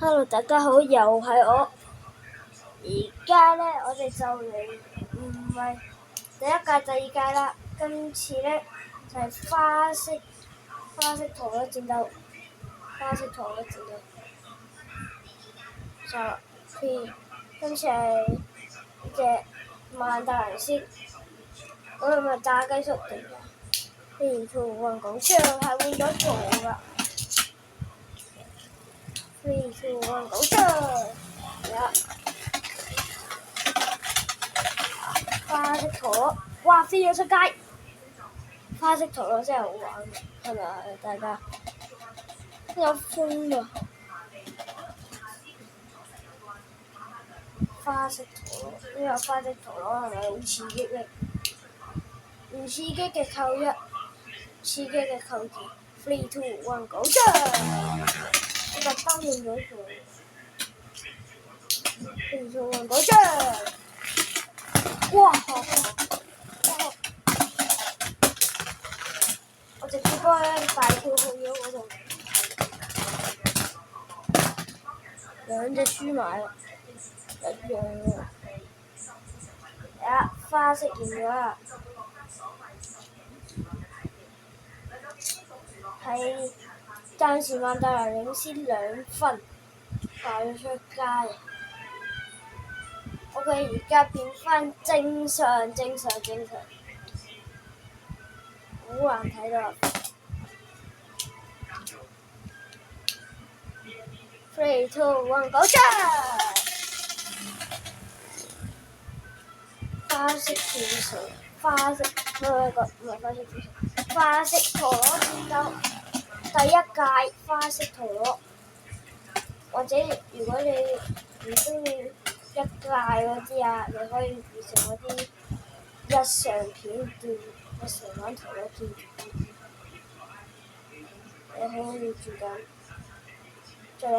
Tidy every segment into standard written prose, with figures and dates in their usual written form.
Hello，大家好，又係我。而家咧，我哋就嚟唔係第一屆、第二屆啦。今次咧就係花式陀螺戰鬥，今次係隻萬達人先，嗰個咪炸雞叔嚟㗎。飛兔運動場係換咗座㗎，飛兔運動場花式陀螺，哇！飛咗出街，花式陀螺真係好玩嘅，係咪啊？大家有風㗎，花式陀螺呢個花式陀螺係咪好刺激呢？唔刺激嘅扣一，刺激嘅扣二。3、2、1，go！我特登換咗座。3、2、1，go！哇！我直接幫佢大跳去咗嗰度，兩隻輸埋啦，一樣啊！花式完咗啦，係暫時萬達人領先2分，快咗出街。我哋而家變翻正常，好難睇到。3、2、1，go！花式跳水，花式陀螺戰鬥，第一屆花式陀螺，或者如果你唔中意一屆嗰啲啊，你可以變成嗰啲日常片段，日常玩陀螺片段，你可以轉緊。仲有，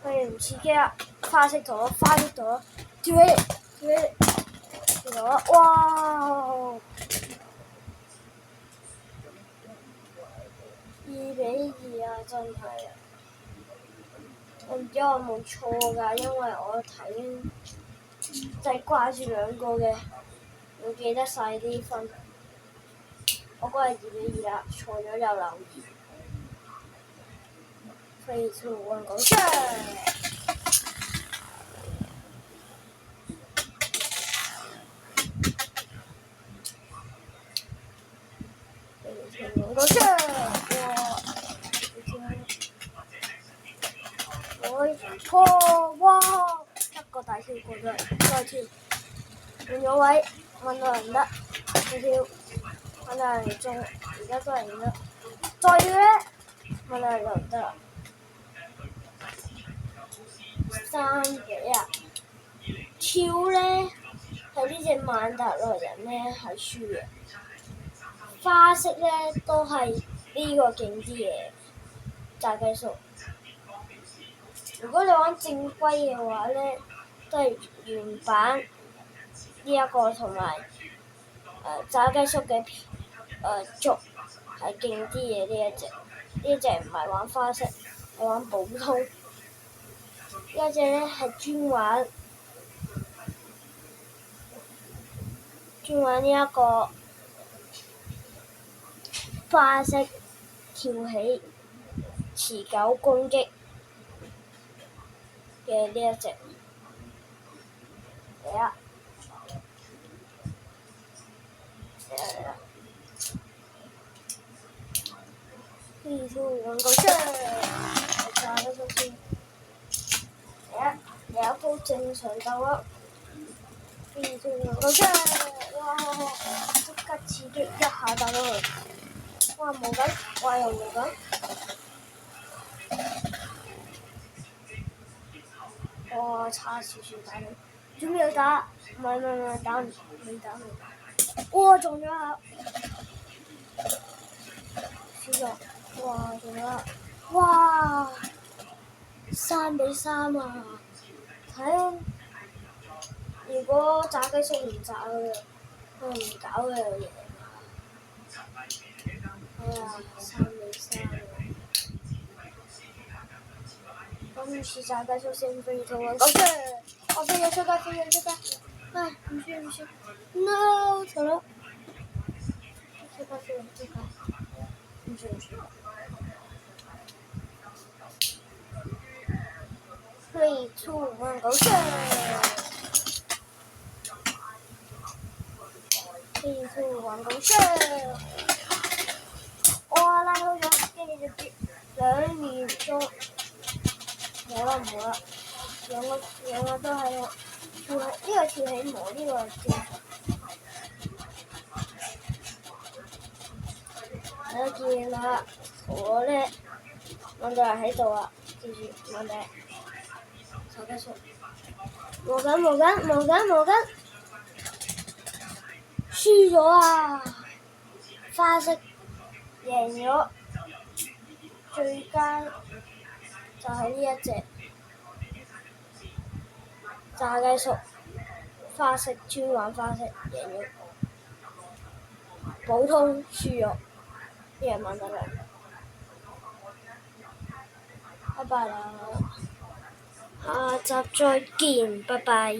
佢唔刺激啦！花式陀螺，跳起嚟，哇！2-2啊，真係啊！我唔知我有冇錯㗎，因為我睇就係掛住兩個嘅，唔記得晒啲分。我嗰係2-2啦，錯咗又留意。3、2、1，go！哇！一個大跳過咗嚟，再跳，換咗位，揾到人得，再跳，揾到人中，而家都係唔得，再跳咧，揾到人就唔得啦。3-1啊！跳咧係呢隻萬達人咧係輸嘅，花式咧都係呢個勁啲嘅炸雞叔。如果你玩正規嘅話咧，都係原版呢一個同埋炸雞叔嘅族係勁啲嘅呢一隻。呢一隻唔係玩花式，係玩普通。呢一隻咧係專玩呢一個花式跳起持久攻擊嘅呢一隻。嚟啦！3、2、1，go！炸雞叔先。嚟一鋪正常鬥啦！3、2、1，go！哇！即刻刺激一下打到佢，哇冇緊，哇又冇緊，哇差少少打到，仲要打，唔係打唔，未打，哇中咗下，輸咗，哇中咗啦，哇3-3啊！睇，如果炸雞叔唔炸佢，佢唔搞佢就贏啦。3-3啊！咁於是炸雞叔先飛到揾狗出，我飛咗出街，唉唔算 ，no 錯啦，出街，唔算。3、2、1，狗出！3、2、1，狗出！哇！拉好咗，跟住就跌2面鐘，冇啦，兩個都喺度跳起，呢個跳起舞，呢個跳。睇得見啦，我咧問到人喺度啊，記住問你。手雞叔，冇緊，輸咗啊！花式贏咗，最佳就係呢一隻炸雞叔，花式專玩花式贏咗，普通輸咗，啲人問得啦，拜拜啦，下集再見，拜拜。